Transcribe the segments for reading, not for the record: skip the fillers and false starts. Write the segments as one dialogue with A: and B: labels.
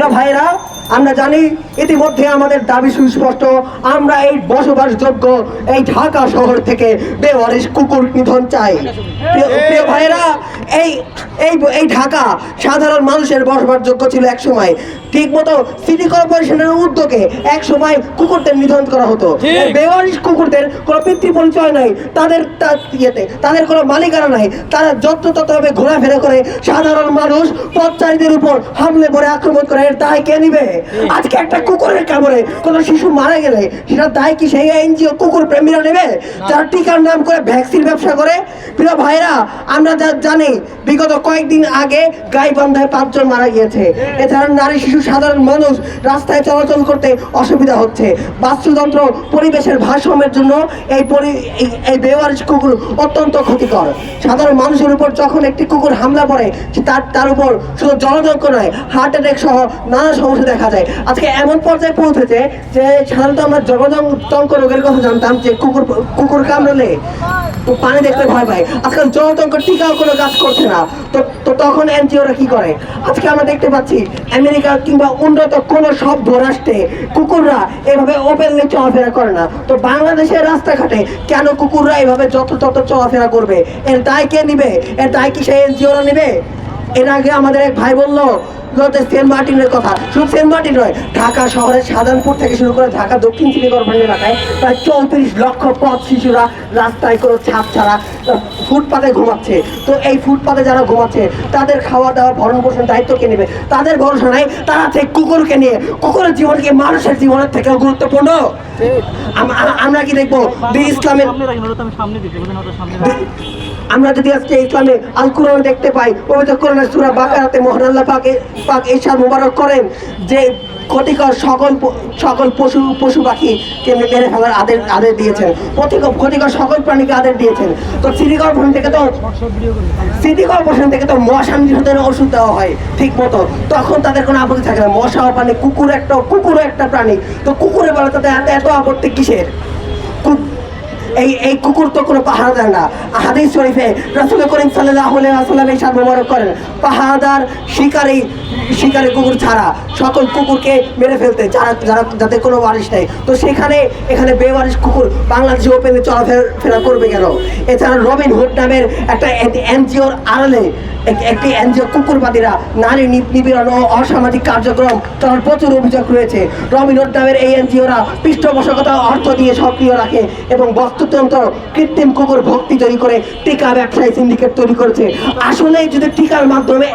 A: প্রিয় ভাইরা, আমরা জানি ইতিমধ্যে আমাদের দাবি সুস্পষ্ট। আমরা এই বসবাসযোগ্য এই ঢাকা শহর থেকে বেওয়ারিশ কুকুর নিধন চাই। প্রিয় ভাইরা, এই এই এই ঢাকা সাধারণ মানুষের বসবাসযোগ্য ছিল এক সময়। ঠিক মতো সিটি কর্পোরেশনের উদ্যোগে এক সময় কুকুরদের নিধন করা হতো। বেওয়ারিশ কুকুরদের কোনো পিতৃ পরিচয় নাই, তাদের কোনো মালিকানা নাই। তারা যত্রতত্রভাবে ঘোরাফেরা করে সাধারণ মানুষ পথচারীদের উপর হামলে পরে আক্রমণ করে। এর দায় কে নিবে? আজকে একটা কুকুরের কামড়ে কোনো শিশু মারা গেলে সেটা দায় কি সেই এনজিও কুকুর প্রেমীরা নেবে, যারা টিকার নাম করে ভ্যাকসিন ব্যবসা করে? প্রিয় ভাইরা, আমরা যা জানি বিগত কয়েকদিন আগে গাইবান্ধায় 5 জন মারা গিয়েছে। এছাড়া নারী শিশু সাধারণ মানুষ রাস্তায় চলাচল করতে অসুবিধা হচ্ছে। বাস্তুতন্ত্র পরিবেশের ভারসাম্যের জন্য এই বেওয়ারিশ কুকুর অত্যন্ত ক্ষতিকর। সাধারণ মানুষের উপর যখন একটি কুকুর হামলা করে তার উপর শুধু জলযন্ত্র নয়, হার্ট অ্যাটাক সহ নানা সমস্যা দেখা যায়। আজকে এমন পর্যায়ে পৌঁছেছে যে সাধারণত আমরা জলযন্ত্র রোগের কথা জানতাম যে কুকুর কামড়ালে পানি দেখতে ভয় পায়। আজকাল জলযন্ত্র টিকাও কোনো কাজ করছে না। তো তখন এনজিওরা কি করে? আজকে আমরা দেখতে পাচ্ছি আমেরিকা কিংবা উন্নত কোনো সভ্য রাষ্ট্রে কুকুররা এভাবে ওপেনলি চলাফেরা করে না। তো বাংলাদেশের রাস্তাঘাটে কেন কুকুররা এভাবে যত চলাফেরা করবে? এর দায় কে নিবে? এর দায় কি সেই এনজিওরা নিবে? এর আগে আমাদের এক ভাই বললো সেন্ট মার্টিনের কথা। শুধু সেন্ট মার্টিন নয়, ঢাকা শহরের শাহজাহানপুর থেকে শুরু করে ঢাকা দক্ষিণ সিটি কর্পোরেশন এলাকায় প্রায় 34 লক্ষ পথ শিশুরা রাস্তায় কোনো ছাদ ছাড়া ফুটপাতে ঘুমাচ্ছে। তো এই ফুটপাতে যারা ঘুমাচ্ছে তাদের খাওয়া দাওয়া ভরণ পোষণ দায়িত্ব কে নেবে? তাদের ভরসা নাই। তারা আছে কুকুরকে নিয়ে। কুকুরের জীবন কি মানুষের জীবনের থেকেও গুরুত্বপূর্ণ? আমরা কি দেখবো ইসলামের, আমরা যদি আজকে ইসলামে আল কুরআন দেখতে পাই, পবিত্র কোরআনের সূরা বাকারাতে মহান আল্লাহ পাক ইরশাদ মুবারক করেন যে ক্ষতিকর সকল পশু পাখিকে মেরে ফেলার আদেশ দিয়েছেন। ক্ষতিকর সকল প্রাণীকে আদেশ দিয়েছেন। তো সিটি কর্পোরেশন থেকে তো মশা নিধনের ওষুধ দেওয়া হয় ঠিক মতো, তখন তাদের কোনো আপত্তি থাকে না। মশা প্রাণী, কুকুরও একটা প্রাণী। তো কুকুরের বেলা তাদের এত আপত্তি কিসের? এই কুকুর তো কোনো পাহারা দেয় না। হাদিস শরীফে রাসূল করিম সাল্লাল্লাহু আলাইহি ওয়াসাল্লাম ইরশাদ মুবারক করেন, পাহারাদার শিকারী কুকুর ছাড়া সকল কুকুরকে মেরে ফেলতে, যাদের কোনো ওয়ারিশ নেই। তো এখানে বেওয়ারিশ কুকুর বাংলাদেশে ওপেনে চলাফেরা করবে কেন? এছাড়া রবিন হুড নামের একটা এনজিওর আড়ালে একটি এনজিও কুকুরবাদীরা নারী নিপীড়ন ও অসামাজিক কার্যক্রম তার প্রচুর অভিযোগ রয়েছে। রবিন হুড নামের এই এনজিওরা পৃষ্ঠপোষকতা অর্থ দিয়ে সক্রিয় রাখে এবং বাস্তুতন্ত্র কৃত্রিম কুকুর ভক্তি তৈরি করে টিকা ব্যবসায়ী সিন্ডিকেট তৈরি করেছে। আসলে যদি টিকার মাধ্যমে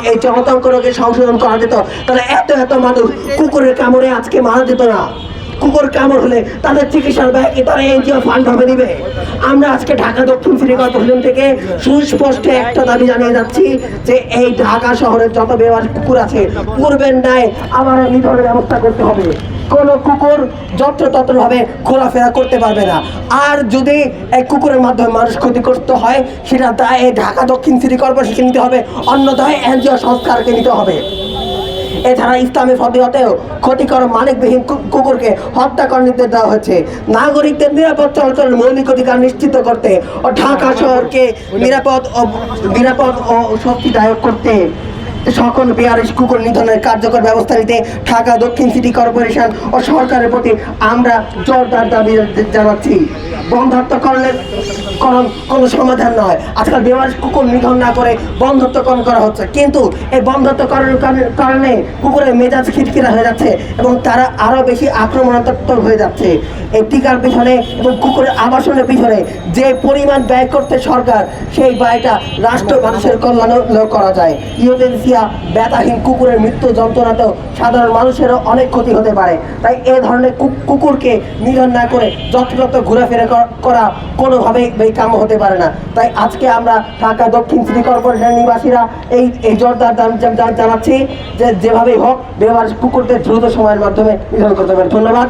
A: এই জনতন্ত্র রোগে সংশোধন করা যেত তাহলে এত মানুষ কুকুরের কামড়ে আজকে মারা যেত না। কুকুর কামড় হলে তাদের চিকিৎসার ব্যয় কি তারা এনজিও ফান্ড ভাবে দিবে? আমরা আজকে ঢাকা দক্ষিণ সিটি কর্পোরেশন থেকে সুস্পষ্ট একটা দাবি জানিয়ে যাচ্ছি যে এই ঢাকা শহরের যত বেওয়ারিশ কুকুর আছে পূর্বের ন্যায় আবারও নিধনের ব্যবস্থা করতে হবে। কোনো কুকুর যত্রতত্রভাবে ঘোরাফেরা করতে পারবে না। আর যদি এই কুকুরের মাধ্যমে মানুষ ক্ষতিগ্রস্ত হয় সেটা দায় ঢাকা দক্ষিণ সিটি কর্পোরেশনকে নিতে হবে, অন্যথায় এনজিও সংস্কারকে নিতে হবে। এছাড়া ইসলামী ফরদিয়তেও ক্ষতিকর মালিকবিহীন কুকুরকে হত্যা করার নির্দেশ দেওয়া হয়েছে। নাগরিকদের নিরাপদ চলাচলের মৌলিক অধিকার নিশ্চিত করতে ও ঢাকা শহরকে নিরাপদ ও স্বস্তিদায়ক করতে সকল বেওয়ারিশ কুকুর নিধনের কার্যকর ব্যবস্থা নিতে ঢাকা দক্ষিণ সিটি কর্পোরেশন ও সরকারের প্রতি আমরা জোরদার দাবি জানাচ্ছি। বন্ধ্যত্বকরণের কোনো সমাধান নয়। আজকাল বেওয়ারিশ কুকুর নিধন না করে বন্ধ্যত্বকরণ করা হচ্ছে, কিন্তু এই বন্ধ্যত্বকরণের কারণে কুকুরের মেজাজ খিটখিরা হয়ে যাচ্ছে এবং তারা আরও বেশি আক্রমণাত্মক হয়ে যাচ্ছে। এই টিকার পিছনে এবং কুকুরের আবাসনের পিছনে যে পরিমাণ ব্যয় করতে সরকার, সেই ব্যয়টা রাষ্ট্র মানুষের কল্যাণে করা যায়। ইউথেনাসিয়া ব্যথাহীন কুকুরের মৃত্যু যন্ত্রণাতেও সাধারণ মানুষেরও অনেক ক্ষতি হতে পারে। তাই এ ধরনের কুকুরকে নিধন না করে যত্রতত্র ঘোরাফেরা করা কোনোভাবেই কাম হতে পারে না। তাই আজকে আমরা ঢাকা দক্ষিণ সিটি কর্পোরেশনের নিবাসীরা এই জোরদার দাবি জানাচ্ছি যে যেভাবেই হোক বেওয়ারিশ কুকুরদের দ্রুত সময়ের মাধ্যমে নিধন করতে পারে। ধন্যবাদ।